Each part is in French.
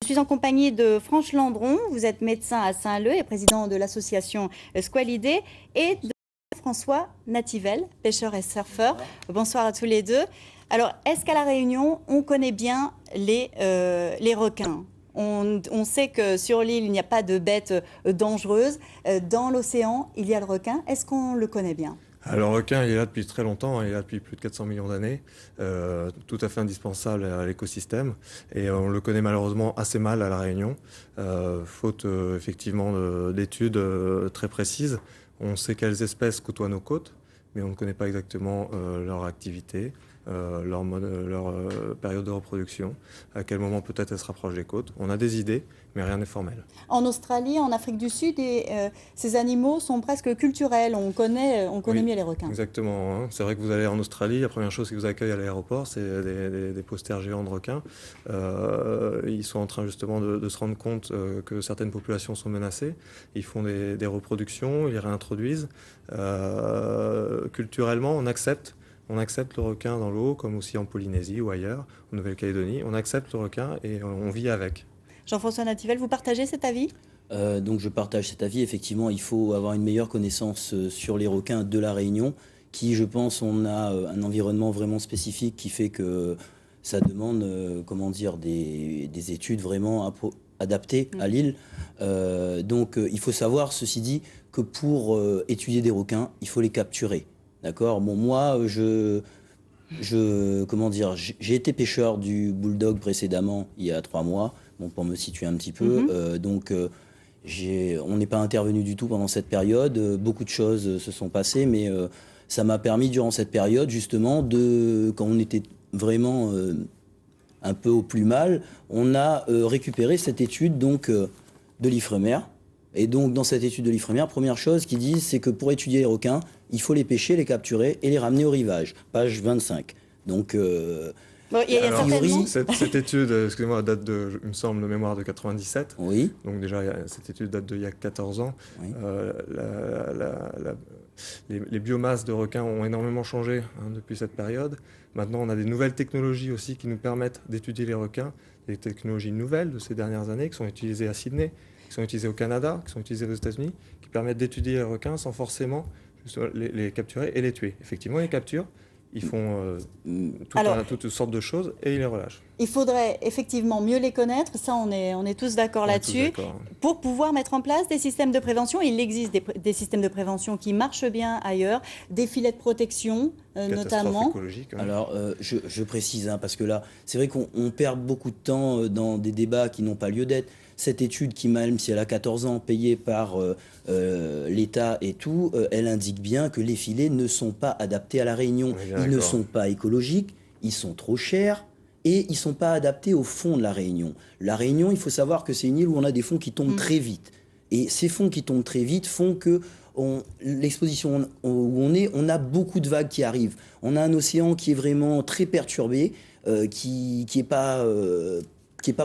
Je suis en compagnie de Franche Landron, vous êtes médecin à Saint-Leu et président de l'association Squalidé, et de François Nativel, pêcheur et surfeur. Bonsoir à tous les deux. Alors, est-ce qu'à La Réunion, on connaît bien les requins? On sait que sur l'île, il n'y a pas de bêtes dangereuses. Dans l'océan, il y a le requin. Est-ce qu'on le connaît bien? Alors, le requin, il est là depuis très longtemps, il est là depuis plus de 400 millions d'années, tout à fait indispensable à l'écosystème. Et on le connaît malheureusement assez mal à La Réunion, faute effectivement d'études très précises. On sait quelles espèces côtoient nos côtes, mais on ne connaît pas exactement leur activité, leur période de reproduction, à quel moment peut-être elles se rapprochent des côtes. On a des idées, mais rien n'est formel. En Australie, en Afrique du Sud, ces animaux sont presque culturels. On connaît Oui, mieux les requins. exactement, hein. C'est vrai que vous allez en Australie, la première chose qui vous accueille à l'aéroport, c'est des posters géants de requins. Ils sont en train justement de se rendre compte que certaines populations sont menacées. Ils font des reproductions, ils les réintroduisent. Culturellement, on accepte le requin dans l'eau, comme aussi en Polynésie ou ailleurs, en Nouvelle-Calédonie. On accepte le requin et on vit avec. Jean-François Nativel, vous partagez cet avis? Donc je partage cet avis. Effectivement, il faut avoir une meilleure connaissance sur les requins de La Réunion, qui, je pense, on a un environnement vraiment spécifique qui fait que ça demande, comment dire, des études vraiment adaptées à l'île. Donc il faut savoir, ceci dit, que pour étudier des requins, il faut les capturer. D'accord? Bon, moi, comment dire, j'ai été pêcheur du bulldog précédemment, il y a 3 mois, bon, pour me situer un petit peu. On n'est pas intervenu du tout pendant cette période. Beaucoup de choses se sont passées, mais ça m'a permis durant cette période, justement, quand on était vraiment un peu au plus mal, on a récupéré cette étude donc, de l'Ifremer. Et donc, dans cette étude de l'Ifremer, première chose qu'ils disent, c'est que pour étudier les requins, il faut les pêcher, les capturer et les ramener au rivage. Page 25. Donc, Bon, il y a Alors, certainement... cette étude, excusez-moi, date de, il me semble, de mémoire de 97. oui. Donc déjà, cette étude date d'il y a 14 ans. Oui. Les biomasses de requins ont énormément changé depuis cette période. Maintenant, on a des nouvelles technologies aussi qui nous permettent d'étudier les requins. Des technologies nouvelles de ces dernières années qui sont utilisées à Sydney, qui sont utilisées au Canada, qui sont utilisées aux États-Unis, qui permettent d'étudier les requins sans forcément les capturer et les tuer. Effectivement, les capturent. Ils font toutes sortes de choses et ils les relâchent. Il faudrait effectivement mieux les connaître, ça on est tous d'accord là-dessus, pour pouvoir mettre en place des systèmes de prévention. Il existe des systèmes de prévention qui marchent bien ailleurs, des filets de protection notamment. Alors je précise, parce que là, c'est vrai qu'on perd beaucoup de temps dans des débats qui n'ont pas lieu d'être. Cette étude qui, même si elle a 14 ans, payée par l'État et tout, elle indique bien que les filets ne sont pas adaptés à La Réunion. Ils ne sont pas écologiques, ils sont trop chers et ils ne sont pas adaptés au fond de La Réunion. La Réunion, il faut savoir que c'est une île où on a des fonds qui tombent très vite. Et ces fonds qui tombent très vite font que l'exposition où on a beaucoup de vagues qui arrivent. On a un océan qui est vraiment très perturbé, qui n'est pas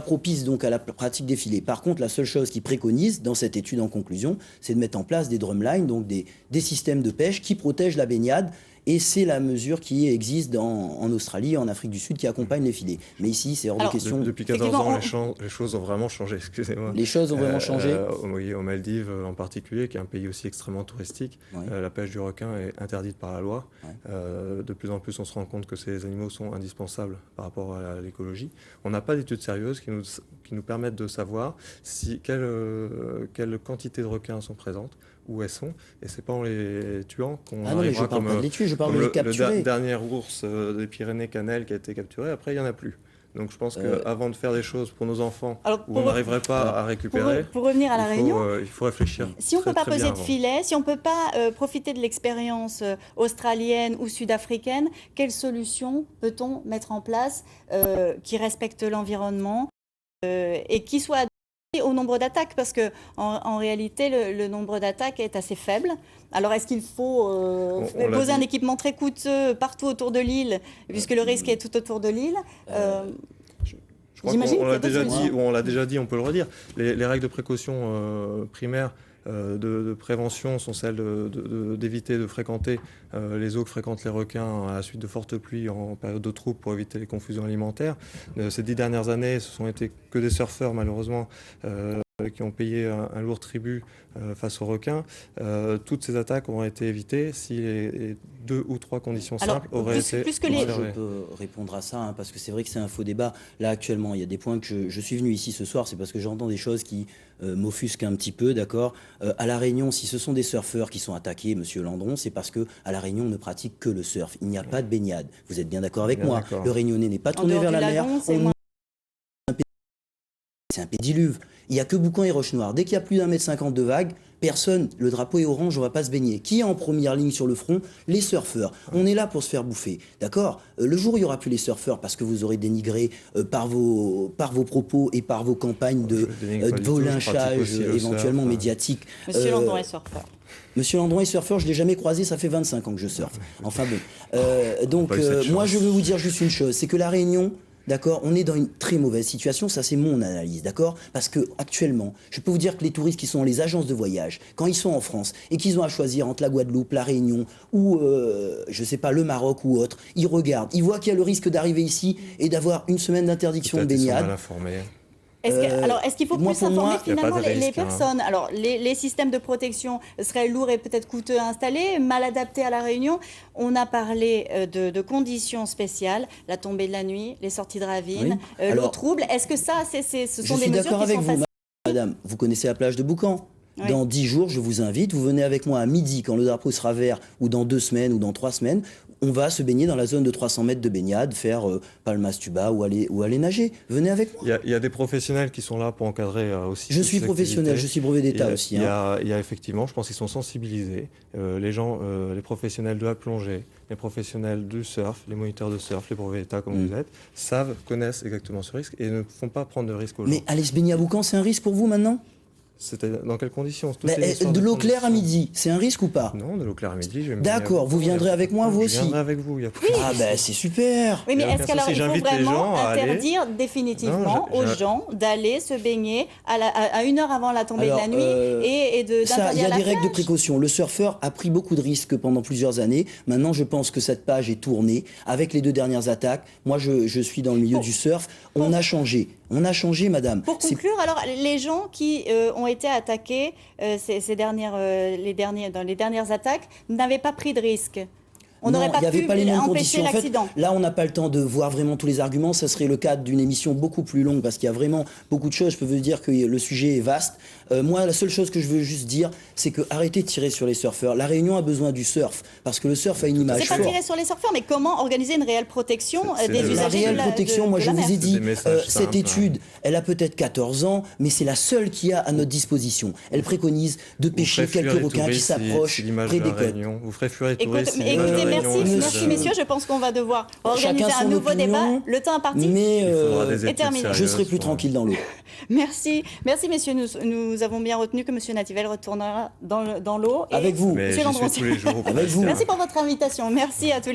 propice donc à la pratique des filets. Par contre, la seule chose qu'ils préconisent dans cette étude en conclusion, c'est de mettre en place des drumlines, donc des systèmes de pêche qui protègent la baignade. Et c'est la mesure qui existe en Australie et en Afrique du Sud qui accompagne les filets. Mais ici, c'est hors de question. Depuis 14 ans, les choses ont vraiment changé, excusez-moi. Les choses ont vraiment changé. Aux Maldives en particulier, qui est un pays aussi extrêmement touristique, la pêche du requin est interdite par la loi. De plus en plus, on se rend compte que ces animaux sont indispensables par rapport à l'écologie. On n'a pas d'études sérieuses qui nous permettent de savoir quelle quantité de requins sont présentes, où elles sont, et c'est pas en les tuant qu'on arrivera comme le dernier ours des Pyrénées Canel qui a été capturé. Après, il n'y en a plus. Donc je pense qu'avant de faire des choses pour nos enfants où on n'arriverait pas à récupérer, pour revenir à La Réunion, il faut réfléchir. Si on ne peut pas poser de filet, si on ne peut pas profiter de l'expérience australienne ou sud-africaine, quelle solution peut-on mettre en place qui respecte l'environnement et qui soit au nombre d'attaques, parce que en réalité le nombre d'attaques est assez faible. Alors est-ce qu'il faut poser un équipement très coûteux partout autour de l'île, puisque le risque est tout autour de l'île? Je crois qu'on l'a déjà dit, on peut le redire. Les règles de précaution primaires, de prévention sont celles d'éviter de fréquenter les eaux que fréquentent les requins à la suite de fortes pluies en période de troupe pour éviter les confusions alimentaires. Ces 10 dernières années, ce sont été que des surfeurs, malheureusement, qui ont payé un lourd tribut face aux requins. Toutes ces attaques auraient été évitées si les 2 ou 3 conditions simples auraient été observées. Je peux répondre à ça, hein, parce que c'est vrai que c'est un faux débat. Là, actuellement, il y a des points que je suis venu ici ce soir, c'est parce que j'entends des choses qui m'offusquent un petit peu, d'accord. À La Réunion, si ce sont des surfeurs qui sont attaqués, monsieur Landron, c'est parce que à La Réunion, on ne pratique que le surf. Il n'y a pas de baignade. Vous êtes bien d'accord avec moi? Le Réunionnais n'est pas tourné vers la mer. C'est un pédiluve. Il n'y a que Boucan et Roche-Noire. Dès qu'il y a plus d'1,50 m de vague, personne, le drapeau est orange, on ne va pas se baigner. Qui est en première ligne sur le front? Les surfeurs. On est là pour se faire bouffer. D'accord? Le jour où il n'y aura plus les surfeurs, parce que vous aurez dénigré par vos propos et par vos campagnes de vos lynchages éventuellement médiatiques. Monsieur Landron est surfeur. Monsieur Landron est surfeur, je ne l'ai jamais croisé, ça fait 25 ans que je surfe. Enfin bon. Donc, moi, je veux vous dire juste une chose, c'est que La Réunion, d'accord, on est dans une très mauvaise situation, ça c'est mon analyse, d'accord? Parce que actuellement, je peux vous dire que les touristes qui sont dans les agences de voyage, quand ils sont en France et qu'ils ont à choisir entre la Guadeloupe, la Réunion ou, je sais pas, le Maroc ou autre, ils regardent, ils voient qu'il y a le risque d'arriver ici et d'avoir une semaine d'interdiction de baignade. Est-ce qu'il faut plus informer finalement les personnes? Alors, les systèmes de protection seraient lourds et peut-être coûteux à installer, mal adaptés à La Réunion. On a parlé de conditions spéciales, la tombée de la nuit, les sorties de ravines, l'eau trouble. Est-ce que ça, ce sont des mesures qui sont faciles? Madame, vous connaissez la plage de Boucan? Oui. Dans 10 jours, je vous invite, vous venez avec moi à midi quand le drapeau sera vert, ou dans 2 semaines, ou dans 3 semaines. On va se baigner dans la zone de 300 mètres de baignade, faire Palmas Tuba ou aller nager. Venez avec moi. Il y a des professionnels qui sont là pour encadrer aussi. Je suis professionnel, je suis brevet d'État aussi. Il y a effectivement, je pense qu'ils sont sensibilisés. Les gens, les professionnels de la plongée, les professionnels du surf, les moniteurs de surf, les brevets d'État comme vous êtes, connaissent exactement ce risque et ne font pas prendre de risque aux gens. Mais aller se baigner à Boucan, c'est un risque pour vous maintenant? C'était dans quelles conditions? De l'eau claire à midi, c'est un risque ou pas? Non, de l'eau claire à midi, je vais me D'accord, vous viendrez avec moi, vous aussi? Je viendrai avec vous, il y a plus. Ah ben c'est super. Oui, mais est-ce qu'alors il faut vraiment interdire définitivement aux gens d'aller se baigner à 1 heure avant la tombée de la nuit et d'interdire la plage? Il y a des règles de précaution. Le surfeur a pris beaucoup de risques pendant plusieurs années. Maintenant, je pense que cette page est tournée. Avec les 2 dernières attaques, moi je suis dans le milieu du surf. On a changé. On a changé, madame. Pour conclure, alors, les gens qui ont été attaqués dans les dernières attaques n'avaient pas pris de risque. On n'aurait pas pu empêcher l'accident. Là, on n'a pas le temps de voir vraiment tous les arguments. Ça serait le cadre d'une émission beaucoup plus longue parce qu'il y a vraiment beaucoup de choses. Je peux vous dire que le sujet est vaste. Moi, la seule chose que je veux juste dire, c'est que arrêtez de tirer sur les surfeurs. La Réunion a besoin du surf parce que le surf a une image forte. C'est pas tirer sur les surfeurs, mais comment organiser une réelle protection des usagers de la mer? La réelle protection, moi je vous ai dit, cette étude, elle a peut-être 14 ans, mais c'est la seule qui a à notre disposition. Elle préconise de pêcher quelques requins qui s'approchent près des côtes. Vous ferez fuir les touristes. Écoutez, merci messieurs, je pense qu'on va devoir organiser un nouveau débat. Le temps imparti est terminé. Je serai plus tranquille dans l'eau. Merci messieurs, nous avons bien retenu que monsieur Nativel retournera dans l'eau. Avec vous. Monsieur Landron, avec vous. Merci pour votre invitation, merci à tous les